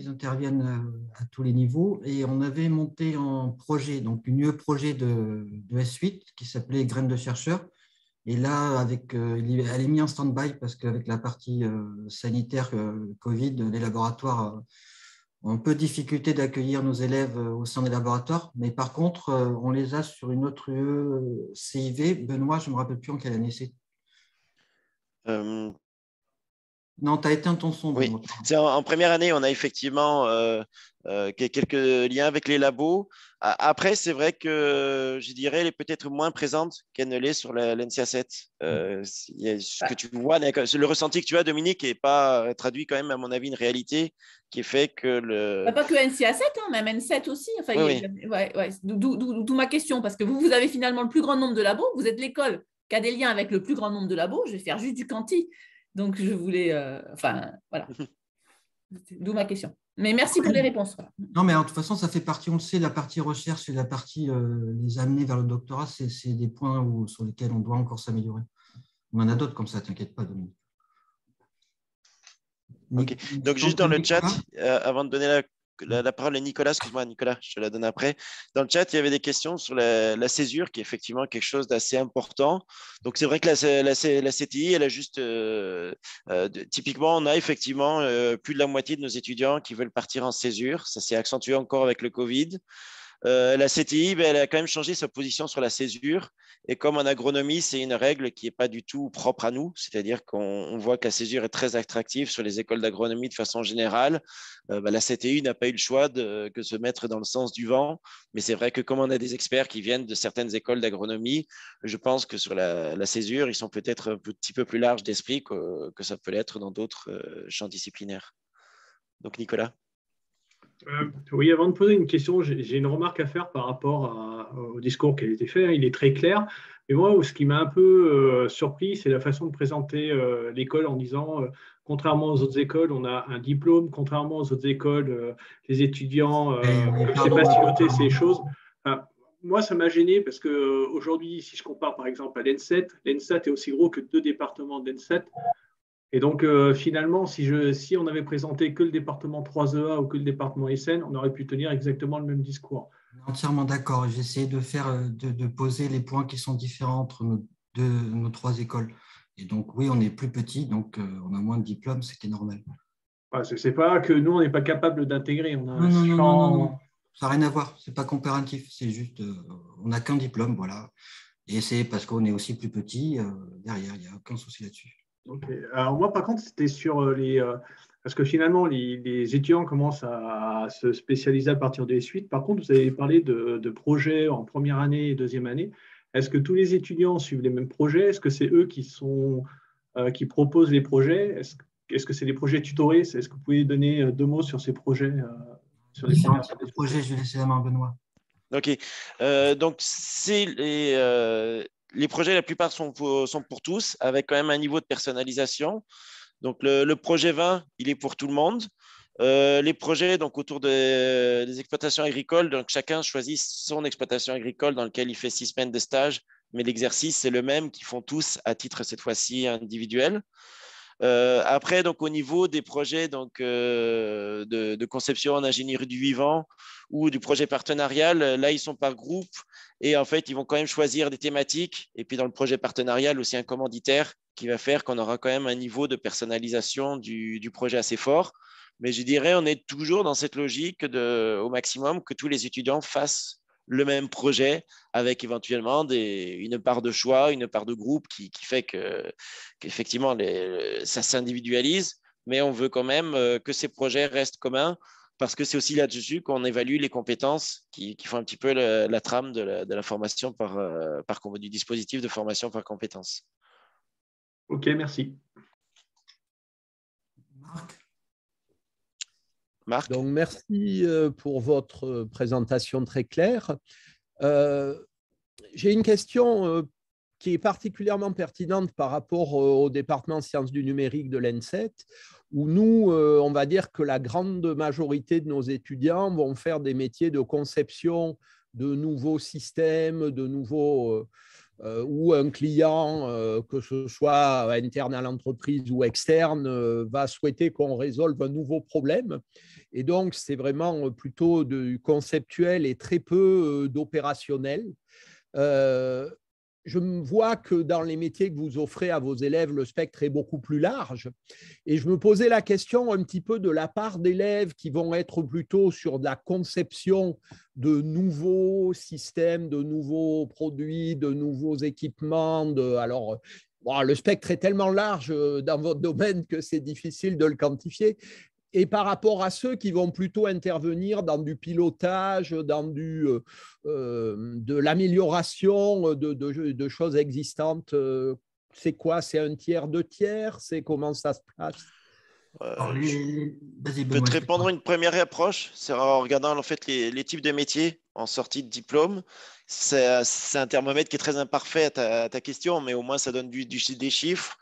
à tous les niveaux et on avait monté un projet, donc une UE projet de S8 qui s'appelait Graines de chercheurs. Et là, elle est mise en stand-by parce qu'avec la partie sanitaire Covid, les laboratoires ont un peu de difficulté d'accueillir nos élèves au sein des laboratoires. Mais par contre, on les a sur une autre UE CIV. Benoît, je ne me rappelle plus en quelle année c'est. Non, tu as éteint ton son. Oui, en première année, on a effectivement quelques liens avec les labos. Après, c'est vrai que je dirais elle est peut-être moins présente qu'elle ne l'est sur l'NCA 7. Ce que tu vois, le ressenti que tu as, Dominique, n'est pas traduit quand même, à mon avis, une réalité qui est fait que Pas que NCA 7, hein, même N7 aussi. Enfin, oui, d'où ma question, parce que vous avez finalement le plus grand nombre de labos. Vous êtes l'école qui a des liens avec le plus grand nombre de labos. Je vais faire juste du quanti. Donc, je voulais… voilà. D'où ma question. Mais merci pour les réponses. Voilà. Non, mais de toute façon, ça fait partie, on le sait, la partie recherche et la partie les amener vers le doctorat, c'est des points sur lesquels on doit encore s'améliorer. On en a d'autres comme ça, t'inquiète pas, Dominique. Ok. Donc, juste dans le chat, avant de donner la parole à Nicolas, excuse-moi Nicolas, je te la donne après. Dans le chat, il y avait des questions sur la césure, qui est effectivement quelque chose d'assez important. Donc, c'est vrai que la CTI, elle a juste… typiquement, on a effectivement plus de la moitié de nos étudiants qui veulent partir en césure. Ça s'est accentué encore avec le Covid. La CTI, elle a quand même changé sa position sur la césure. Et comme en agronomie, c'est une règle qui n'est pas du tout propre à nous, c'est-à-dire qu'on voit que la césure est très attractive sur les écoles d'agronomie de façon générale. La CTI n'a pas eu le choix que de se mettre dans le sens du vent. Mais c'est vrai que comme on a des experts qui viennent de certaines écoles d'agronomie, je pense que sur la césure, ils sont peut-être un petit peu plus larges d'esprit que ça peut l'être dans d'autres champs disciplinaires. Donc, Nicolas. Oui, avant de poser une question, j'ai une remarque à faire par rapport au discours qui a été fait. Il est très clair. Mais moi, ce qui m'a un peu surpris, c'est la façon de présenter l'école en disant, contrairement aux autres écoles, on a un diplôme. Contrairement aux autres écoles, les étudiants ne savent pas piloter ces choses. Enfin, moi, ça m'a gêné parce qu'aujourd'hui, si je compare par exemple à l'N7, l'N7 est aussi gros que 2 départements d'N7. Et donc, finalement, si on avait présenté que le département 3EA ou que le département SN, on aurait pu tenir exactement le même discours. Entièrement d'accord. J'ai essayé de poser les points qui sont différents entre nos 3 écoles. Et donc, oui, on est plus petit, donc on a moins de diplômes, c'était normal. Ce n'est pas que nous, on n'est pas capable d'intégrer. On a un champ… non. Ça n'a rien à voir. Ce n'est pas comparatif. C'est juste, on n'a qu'un diplôme, voilà. Et c'est parce qu'on est aussi plus petit derrière. Il n'y a aucun souci là-dessus. Okay. Alors moi, par contre, c'était sur parce que finalement, les étudiants commencent à se spécialiser à partir des suites. Par contre, vous avez parlé de projets en première année et deuxième année. Est-ce que tous les étudiants suivent les mêmes projets? Est-ce que c'est eux qui proposent les projets? Est-ce que c'est des projets tutorés? Est-ce que vous pouvez donner 2 mots sur ces projets sur les projets, je vais laisser la main à Benoît. Ok. Donc, c'est les projets, la plupart sont pour tous, avec quand même un niveau de personnalisation. Donc, le projet 20, il est pour tout le monde. Les projets donc, autour des exploitations agricoles, donc chacun choisit son exploitation agricole dans laquelle il fait 6 semaines de stage, mais l'exercice, c'est le même qu'ils font tous à titre, cette fois-ci, individuel. Après, donc, au niveau des projets donc, de conception en ingénierie du vivant ou du projet partenarial, là, ils sont par groupe et en fait, ils vont quand même choisir des thématiques. Et puis, dans le projet partenarial, aussi un commanditaire qui va faire qu'on aura quand même un niveau de personnalisation du projet assez fort. Mais je dirais, on est toujours dans cette logique au maximum que tous les étudiants fassent le même projet avec éventuellement une part de choix, une part de groupe qui fait qu'effectivement, ça s'individualise, mais on veut quand même que ces projets restent communs parce que c'est aussi là-dessus qu'on évalue les compétences qui font un petit peu la trame de la formation du dispositif de formation par compétences. Ok, merci. Marc. Donc, merci pour votre présentation très claire. J'ai une question qui est particulièrement pertinente par rapport au département sciences du numérique de l'ENSET, où nous, on va dire que la grande majorité de nos étudiants vont faire des métiers de conception de nouveaux systèmes, de nouveaux, où un client, que ce soit interne à l'entreprise ou externe, va souhaiter qu'on résolve un nouveau problème. Et donc, c'est vraiment plutôt du conceptuel et très peu d'opérationnel. Je vois que dans les métiers que vous offrez à vos élèves, le spectre est beaucoup plus large. Et je me posais la question un petit peu de la part d'élèves qui vont être plutôt sur de la conception de nouveaux systèmes, de nouveaux produits, de nouveaux équipements. Alors, bon, le spectre est tellement large dans votre domaine que c'est difficile de le quantifier. Et par rapport à ceux qui vont plutôt intervenir dans du pilotage, dans de l'amélioration de choses existantes, c'est quoi? C'est un tiers, deux tiers? C'est comment ça se passe? Vas-y, Je peux Benoît, te répondre explique-moi. une première approche, c'est en regardant en fait les types de métiers en sortie de diplôme. C'est un thermomètre qui est très imparfait à ta question, mais au moins ça donne des chiffres.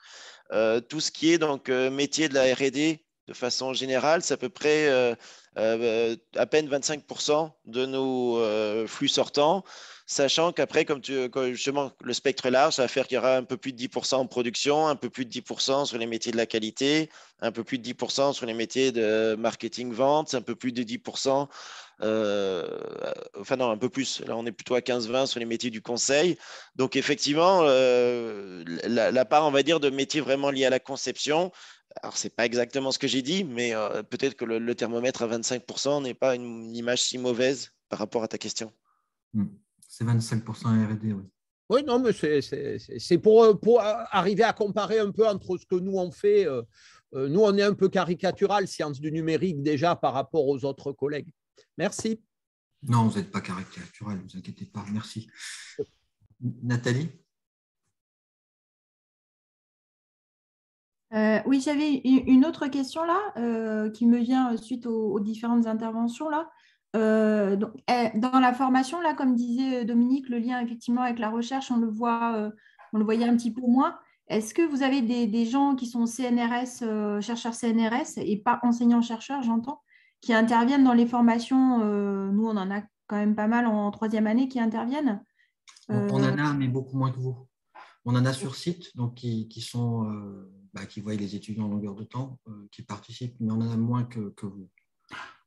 Tout ce qui est donc métier de la R&D de façon générale, c'est à peu près à peine 25% de nos flux sortants, sachant qu'après, comme justement le spectre est large, ça va faire qu'il y aura un peu plus de 10% en production, un peu plus de 10% sur les métiers de la qualité, un peu plus de 10% sur les métiers de marketing-vente, un peu plus de 10%, enfin non, un peu plus, là on est plutôt à 15-20 sur les métiers du conseil. Donc effectivement, la part, on va dire, de métiers vraiment liés à la conception, alors c'est pas exactement ce que j'ai dit, mais peut-être que le thermomètre à 25% n'est pas une image si mauvaise par rapport à ta question. C'est 25% R&D, oui. Oui, non, mais c'est pour arriver à comparer un peu entre ce que nous on fait. Nous, on est un peu caricatural, sciences du numérique déjà par rapport aux autres collègues. Merci. Non, vous n'êtes pas caricatural, ne vous inquiétez pas. Merci. Nathalie? Oui, j'avais une autre question là qui me vient suite aux différentes interventions là. Dans la formation là, comme disait Dominique, le lien effectivement avec la recherche, on le voyait un petit peu moins. Est-ce que vous avez des gens qui sont CNRS, chercheurs CNRS et pas enseignants-chercheurs, j'entends, qui interviennent dans les formations? Nous, on en a quand même pas mal en troisième année qui interviennent. On en a, mais beaucoup moins que vous. On en a sur site, donc qui voient les étudiants en longueur de temps, qui participent, mais on en a moins que vous.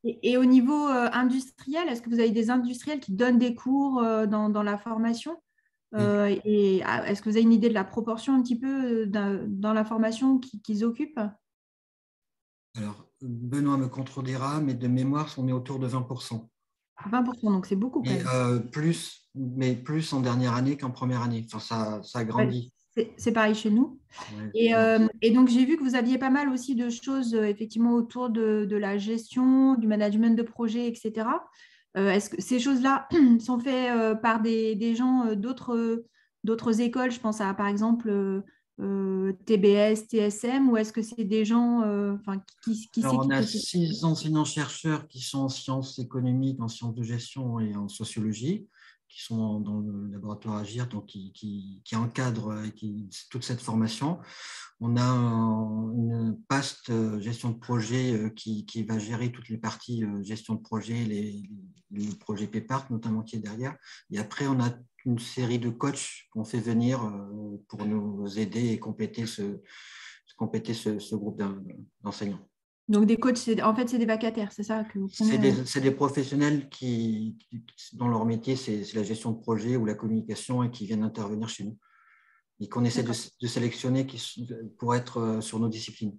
Et au niveau industriel, est-ce que vous avez des industriels qui donnent des cours dans la formation? Est-ce que vous avez une idée de la proportion un petit peu dans la formation qu'ils occupent? Alors, Benoît me contredira, mais de mémoire, on est autour de 20%. 20%, donc c'est beaucoup quand même. Plus en dernière année qu'en première année. Enfin, ça grandit. C'est pareil chez nous. Ouais, et donc, j'ai vu que vous aviez pas mal aussi de choses effectivement autour de la gestion, du management de projet, etc. Est-ce que ces choses-là sont faites par des gens d'autres écoles? Je pense à, par exemple, TBS, TSM, ou est-ce que c'est des gens qui Alors, c'est on qui a fait ces- 6 enseignants-chercheurs qui sont en sciences économiques, en sciences de gestion et en sociologie, qui sont dans le laboratoire Agir, donc qui encadrent toute cette formation. On a une PAST gestion de projet qui va gérer toutes les parties gestion de projet, les projets PEPART notamment qui est derrière. Et après, on a une série de coachs qu'on fait venir pour nous aider et compléter ce groupe d'enseignants. Donc, des coachs, en fait, c'est des vacataires, c'est ça que vous C'est prenez des professionnels dont leur métier, c'est la gestion de projet ou la communication et qui viennent intervenir chez nous. Et qu'on essaie de sélectionner pour être sur nos disciplines.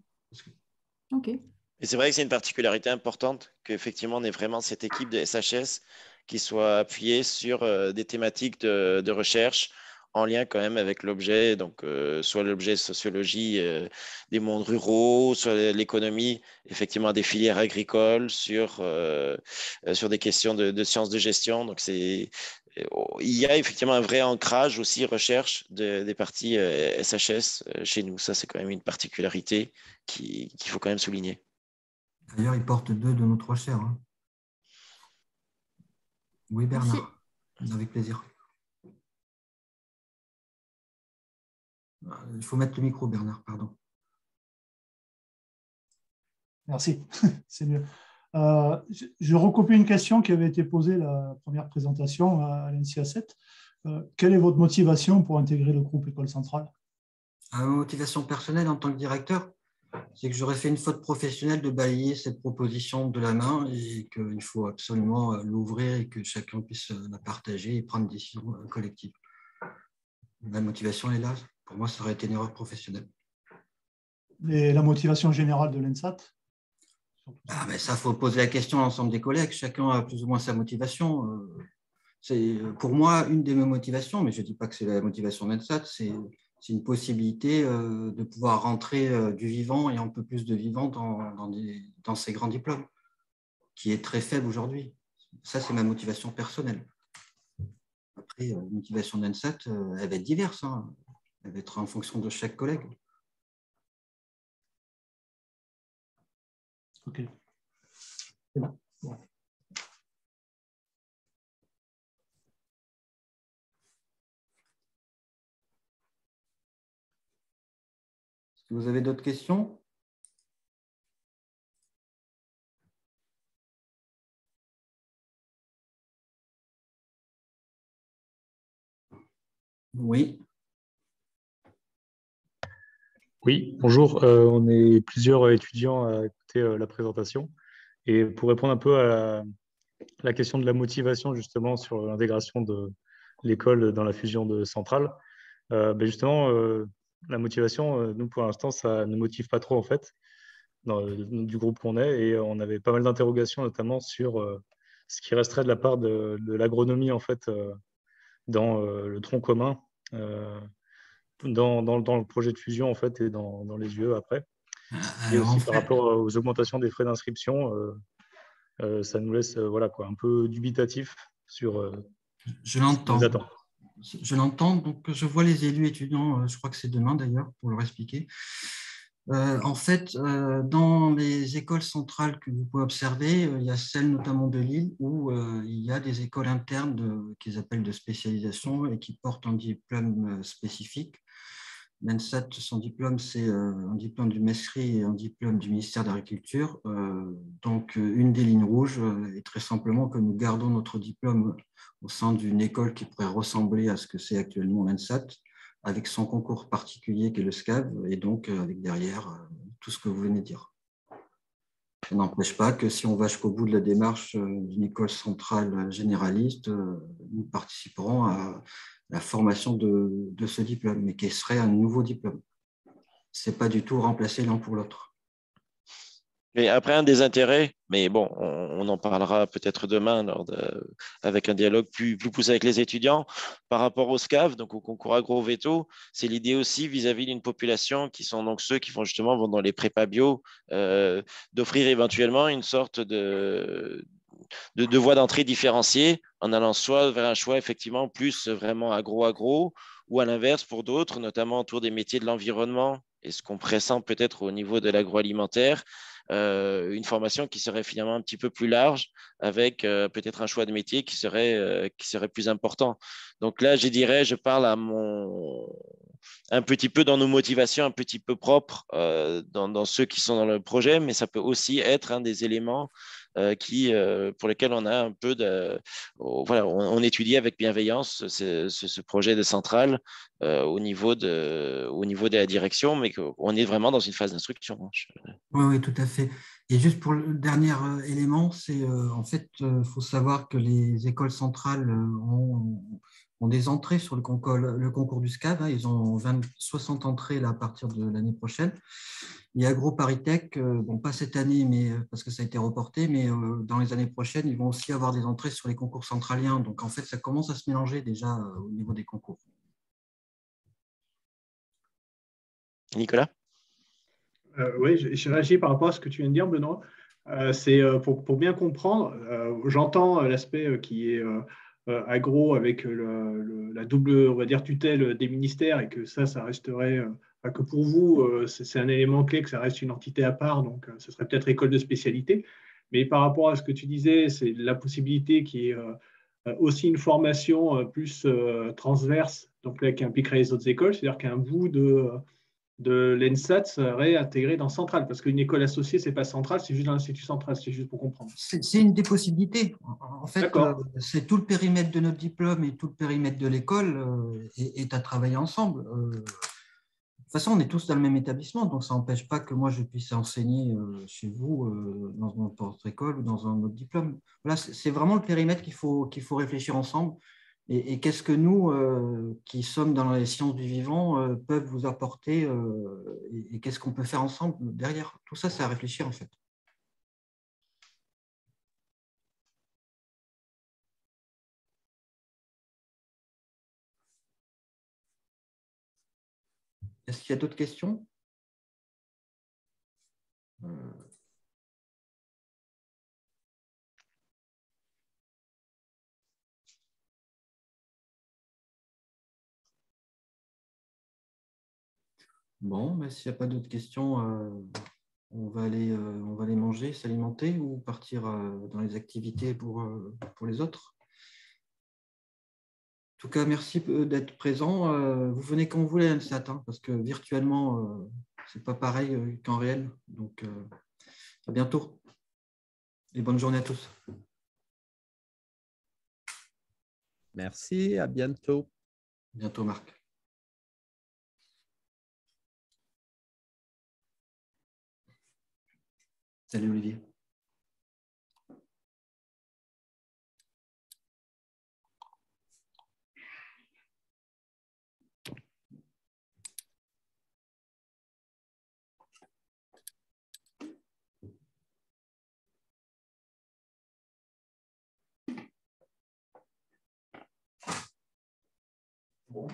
OK. Et c'est vrai que c'est une particularité importante qu'effectivement on ait vraiment cette équipe de SHS qui soit appuyée sur des thématiques de recherche en lien quand même avec l'objet, donc soit l'objet sociologie des mondes ruraux, soit l'économie, effectivement des filières agricoles, sur des questions de sciences de gestion. Donc il y a effectivement un vrai ancrage aussi recherche des parties SHS chez nous. Ça, c'est quand même une particularité qu'il faut quand même souligner. D'ailleurs, ils portent 2 de nos 3 chairs. Hein. Oui, Bernard. Avec plaisir. Il faut mettre le micro, Bernard, pardon. Merci, c'est mieux. Je recopie une question qui avait été posée la première présentation à l'NCA 7. Quelle est votre motivation pour intégrer le groupe École Centrale? Ma motivation personnelle en tant que directeur, c'est que j'aurais fait une faute professionnelle de balayer cette proposition de la main et qu'il faut absolument l'ouvrir et que chacun puisse la partager et prendre des décisions collectives. La motivation est là. Pour moi, ça aurait été une erreur professionnelle. Et la motivation générale de l'ENSAT? Mais ça, il faut poser la question à l'ensemble des collègues. Chacun a plus ou moins sa motivation. C'est pour moi une des mes motivations, mais je ne dis pas que c'est la motivation de l'ENSAT, c'est une possibilité de pouvoir rentrer du vivant et un peu plus de vivant dans ces grands diplômes, qui est très faible aujourd'hui. Ça, c'est ma motivation personnelle. Après, la motivation de l'ENSAT, elle va être diverse. Hein. Elle va être en fonction de chaque collègue. Ok. C'est bon. Bon. Est-ce que vous avez d'autres questions? Oui. Oui, bonjour. On est plusieurs étudiants à écouter la présentation. Et pour répondre un peu à la question de la motivation, justement, sur l'intégration de l'école dans la fusion de Centrale, justement, la motivation, nous, pour l'instant, ça ne motive pas trop, en fait, du groupe qu'on est. Et on avait pas mal d'interrogations, notamment sur ce qui resterait de la part de l'agronomie, en fait, dans le tronc commun. Dans le projet de fusion, en fait, et dans les UE après. Et aussi par rapport aux augmentations des frais d'inscription, ça nous laisse voilà, quoi, un peu dubitatif sur Je l'entends. les attentes. Je l'entends. Donc, je vois les élus étudiants, je crois que c'est demain d'ailleurs, pour leur expliquer. En fait, dans les écoles centrales que vous pouvez observer, il y a celle notamment de Lille où il y a des écoles internes qu'ils appellent de spécialisation et qui portent un diplôme spécifique. L'ENSAT, son diplôme, c'est un diplôme du MESRI et un diplôme du ministère de l'Agriculture. Donc, une des lignes rouges est très simplement que nous gardons notre diplôme au sein d'une école qui pourrait ressembler à ce que c'est actuellement l'ENSAT, avec son concours particulier qui est le SCAV, et donc avec derrière tout ce que vous venez de dire. Ça n'empêche pas que si on va jusqu'au bout de la démarche d'une école centrale généraliste, nous participerons à la formation de ce diplôme, mais qui serait un nouveau diplôme. Ce n'est pas du tout remplacer l'un pour l'autre. Et après, un des intérêts, mais bon, on en parlera peut-être demain avec un dialogue plus poussé avec les étudiants, par rapport au SCAV, donc au concours agro-veto, c'est l'idée aussi vis-à-vis d'une population qui sont donc ceux qui vont dans les prépas bio, d'offrir éventuellement une sorte de voie d'entrée différenciée en allant soit vers un choix effectivement plus vraiment agro-agro, ou à l'inverse pour d'autres, notamment autour des métiers de l'environnement et ce qu'on pressent peut-être au niveau de l'agroalimentaire, une formation qui serait finalement un petit peu plus large avec peut-être un choix de métier qui serait plus important. Donc là, je parle un petit peu dans nos motivations, un petit peu propres dans ceux qui sont dans le projet, mais ça peut aussi être un des éléments pour lesquels on a un peu voilà, on étudie avec bienveillance ce projet de centrale au niveau de la direction, mais qu'on est vraiment dans une phase d'instruction. Oui, tout à fait. Et juste pour le dernier élément, c'est en fait, il faut savoir que les écoles centrales ont des entrées sur le concours du SCAV. Hein, ils ont 60 entrées là, à partir de l'année prochaine. Et AgroParisTech, bon, pas cette année, mais parce que ça a été reporté, mais dans les années prochaines, ils vont aussi avoir des entrées sur les concours centraliens. Donc, en fait, ça commence à se mélanger déjà au niveau des concours. Nicolas? Oui, je réagis par rapport à ce que tu viens de dire, Benoît. C'est pour bien comprendre, j'entends l'aspect qui est agro avec la double, on va dire, tutelle des ministères et que ça resterait, que pour vous, c'est un élément clé, que ça reste une entité à part, donc ce serait peut-être école de spécialité. Mais par rapport à ce que tu disais, c'est la possibilité qui est aussi une formation plus transverse, donc là, qui impliquerait les autres écoles, c'est-à-dire qu'un bout de l'ENSAT serait intégré dans Centrale, parce qu'une école associée, ce n'est pas Centrale, c'est juste dans l'Institut Central, c'est juste pour comprendre. C'est une des possibilités. En fait, c'est tout le périmètre de notre diplôme et tout le périmètre de l'école est à travailler ensemble. De toute façon, on est tous dans le même établissement, donc ça n'empêche pas que moi, je puisse enseigner chez vous, dans notre école ou dans un autre diplôme. Voilà, c'est vraiment le périmètre qu'il faut réfléchir ensemble. Et qu'est-ce que nous, qui sommes dans les sciences du vivant, peuvent vous apporter et qu'est-ce qu'on peut faire ensemble derrière? Tout ça, c'est à réfléchir en fait. Est-ce qu'il y a d'autres questions? Bon, mais s'il n'y a pas d'autres questions, on va aller manger, s'alimenter ou partir dans les activités pour les autres. En tout cas, merci d'être présent. Vous venez quand vous voulez, l'ANSAT, parce que virtuellement, ce n'est pas pareil qu'en réel. Donc, à bientôt et bonne journée à tous. Merci, à bientôt. À bientôt, Marc. Salut Olivier. Bon.